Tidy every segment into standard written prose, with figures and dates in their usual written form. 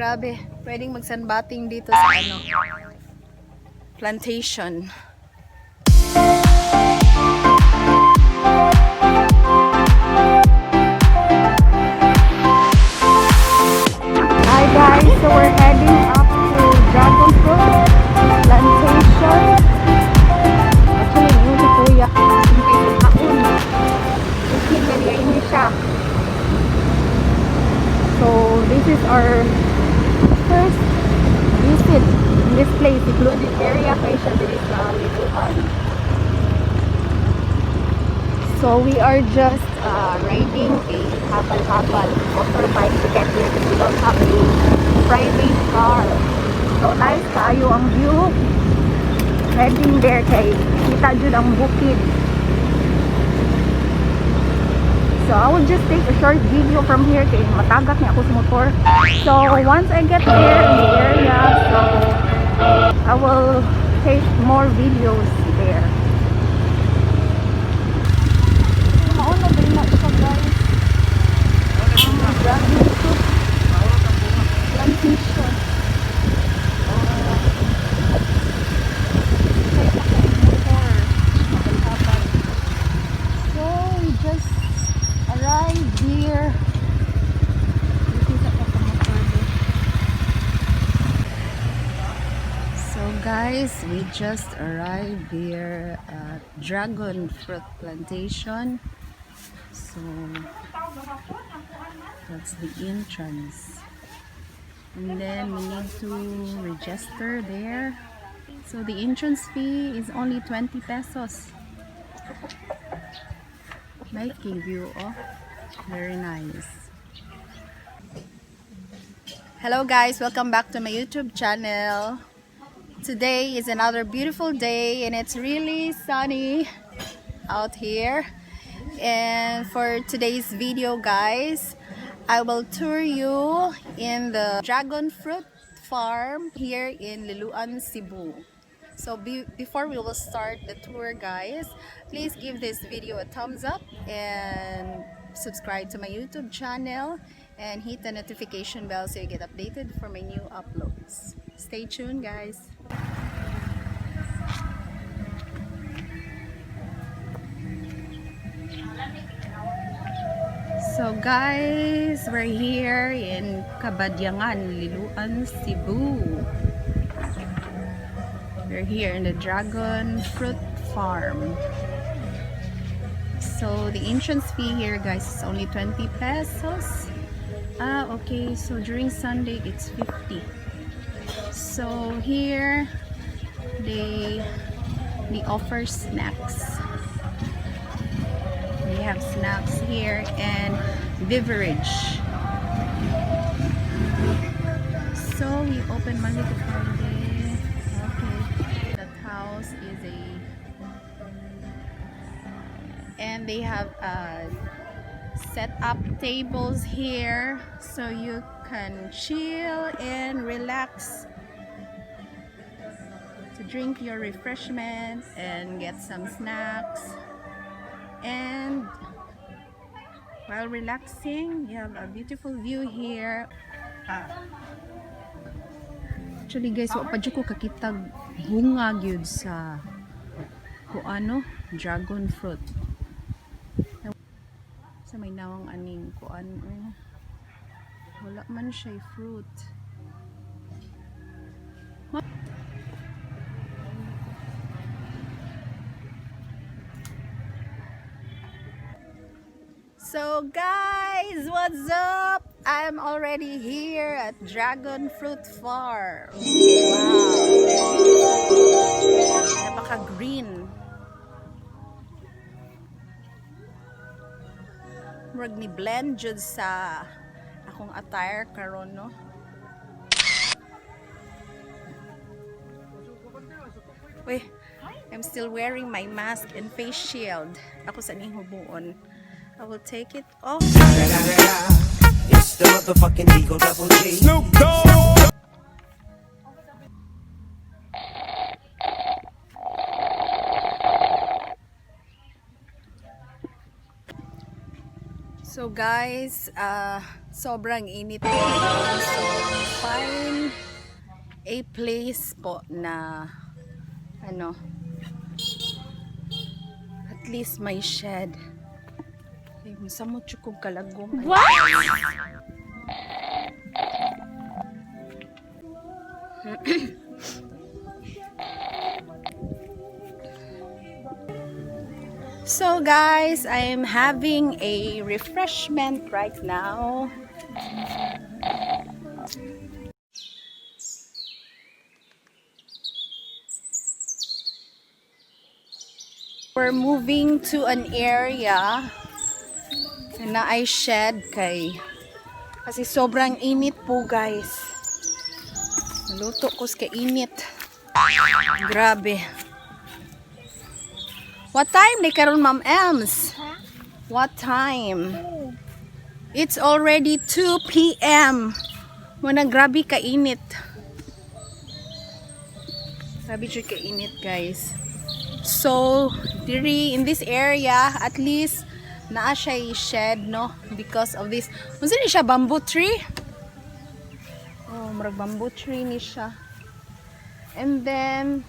Grabe, pwedeng mag-sunbathing dito sa ano, plantation. Hi guys, so we're heading up to Dragon Fruit Plantation. Actually, yung si Kuya, yung kay Kaun. Hindi siya. So, this is our first visit in this place, including area kay siya dito sa Liloan. So, we are just riding a habal-habal motorbike to get here because we don't have a private car. So, nice tayo ang view. Heading there kay kita dyan ang bukid. So I will just take a short video from here kay matagak niya ako sa motor. So once I get there in the area, so I will take more videos there. Mauna din na siya guys. Ang dragon fruit plantation. So we just arrived here. So guys, we just arrived here at Dragon Fruit Plantation. So that's the entrance. And then we need to register there. So the entrance fee is only 20 pesos. Nice view, oh, very nice. Hello guys, welcome back to my YouTube channel. Today is another beautiful day and it's really sunny out here. And for today's video guys, I will tour you in the dragon fruit farm here in Liloan Cebu. So before we will start the tour guys, please give this video a thumbs up and subscribe to my YouTube channel and hit the notification bell so you get updated for my new uploads. Stay tuned guys. So guys, we're here in Kabadyangan, Liloan, Cebu. We're here in the dragon fruit farm. So the entrance fee here guys is only 20 pesos. Okay, so during Sunday it's 50. So here they offer snacks. They have snacks here and beverage. So we open Monday to Friday. House is and they have set up tables here so you can chill and relax to drink your refreshment and get some snacks, and while relaxing you have a beautiful view here. Actually guys, wa pa ko kakitag bunga gyud sa kuano dragon fruit. Sa may nawang aning kuan, wala man siya fruit. So guys, what's up? I'm already here at Dragon Fruit Farm. Wow! Napaka-green. Murag ni blend jud sa akong attire karon, no? Wait, I'm still wearing my mask and face shield. Ako sa ning hubuon. I will take it off. It's the motherfucking Eagle Double G. Snoop Dogg. So guys, sobrang init po ngayon. So find a place po na ano, at least may shed. Sa mo chukog kalagom. What? So guys, I'm having a refreshment right now. We're moving to an area na ay shed kasi sobrang init po guys. Naluto ko sa init. Grabe. What time ni karon Ma'am Ems? Huh? What time? Oh. It's already 2 p.m. Muna grabe kainit. Grabe siya kainit guys. So, in this area, at least naa siya shed, no? Because of this. Unsa ni siya, bamboo tree? Oh, marag bamboo tree ni siya. And then,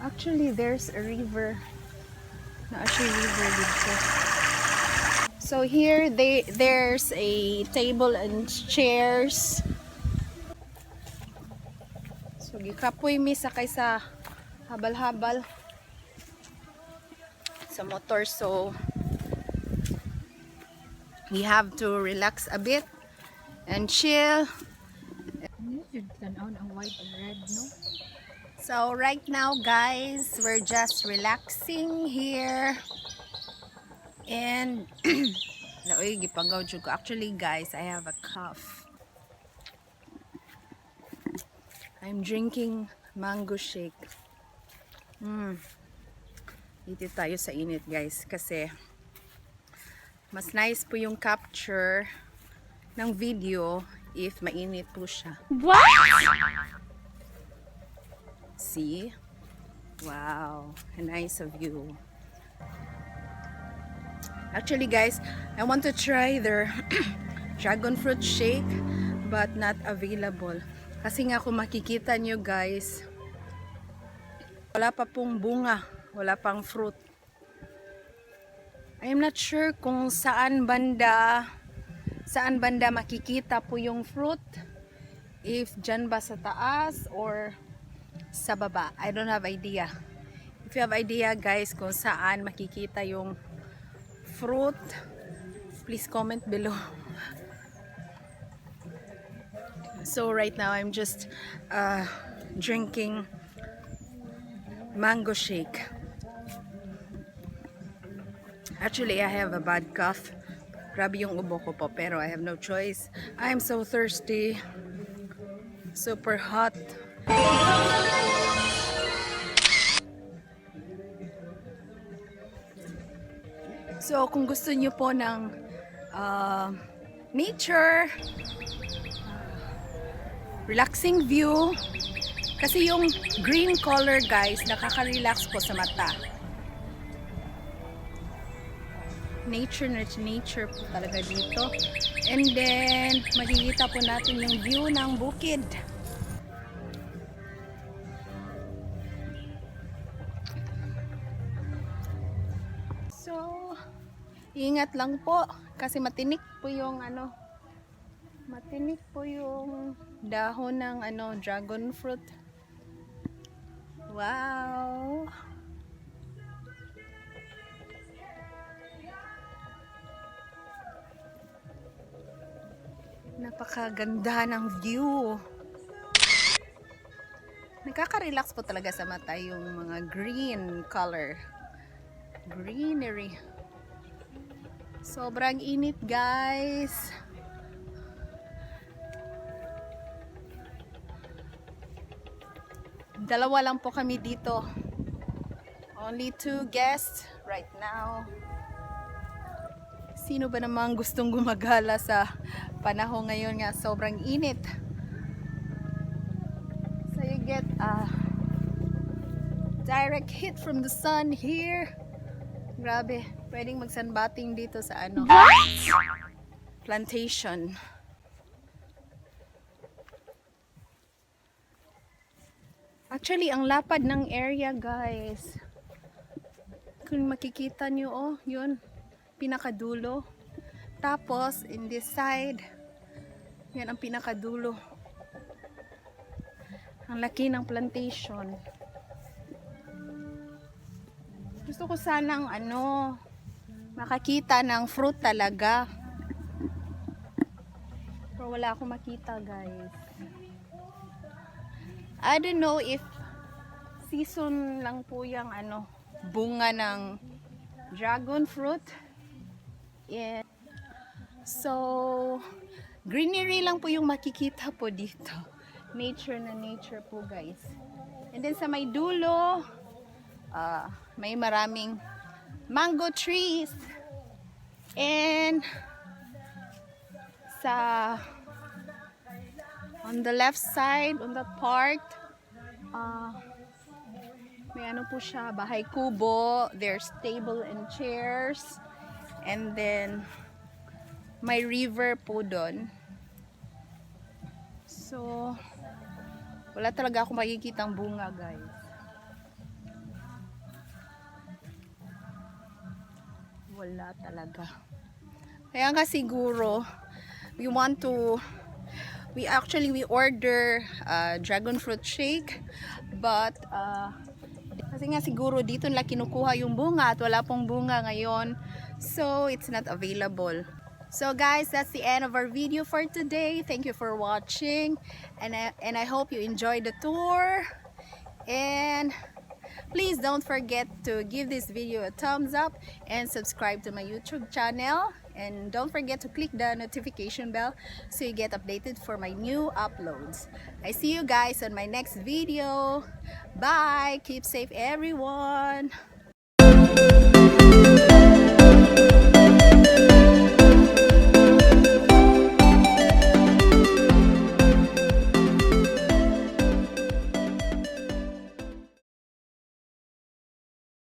actually, there's a river. So here there's a table and chairs. So gikapoy mi sakay sa habal-habal sa motor, so we have to relax a bit and chill. So right now guys, we're just relaxing here. And actually guys, I have a cough. I'm drinking mango shake. Dito tayo sa init guys, kasi mas nice po yung capture ng video if mainit po siya. What? See? Wow, nice of you. Actually guys, I want to try their dragon fruit shake, but not available. Kasi nga kung makikita nyo guys, wala pa pong bunga, wala pang fruit. I am not sure kung saan banda makikita po yung fruit. If dyan ba sa taas or sa baba. I don't have idea. If you have idea guys kung saan makikita yung fruit, please comment below. So right now I'm just drinking mango shake. Actually I have a bad cough. Grabe yung ubo ko po, pero I have no choice. I'm so thirsty. Super hot. So kung gusto niyo po ng nature, relaxing view, kasi yung green color guys, nakaka-relax po sa mata. Nature po talaga dito. And then makikita po natin yung view ng bukid. So ingat lang po kasi matinik po yung dahon ng dragon fruit. Wow. Napakaganda ng view. Nakaka-relax po talaga sa mata yung mga green color. Greenery. Sobrang init guys. Dalawa lang po kami dito. Only 2 guests right now. Sino ba namang gustong gumagala sa panahon ngayon nga sobrang init? So you get a direct hit from the sun here. Grabe. Pwedeng mag-sunbathing dito sa ano, plantation. Actually, ang lapad ng area, guys. Kung makikita nyo, oh, yun, pinakadulo. Tapos, in this side, yan ang pinakadulo. Ang laki ng plantation. Gusto ko sanang, ano, makakita ng fruit talaga. Pero wala akong makita, guys. I don't know if season lang po yung ano, bunga ng dragon fruit. Yeah. So, greenery lang po yung makikita po dito. Nature na nature po, guys. And then sa may dulo, may maraming mango trees. And sa on the left side, on that part, may ano po siya, bahay kubo. There's table and chairs. And then, may river po doon. So, wala talaga akong makikitang bunga, guys. Wala talaga. Kaya nga siguro, we order dragon fruit shake, but kasi nga siguro dito nila kinukuha yung bunga at wala pong bunga ngayon, so it's not available. So guys, that's the end of our video for today. Thank you for watching, and I hope you enjoyed the tour. And please don't forget to give this video a thumbs up and subscribe to my YouTube channel. And don't forget to click the notification bell so you get updated for my new uploads. I see you guys on my next video. Bye! Keep safe, everyone!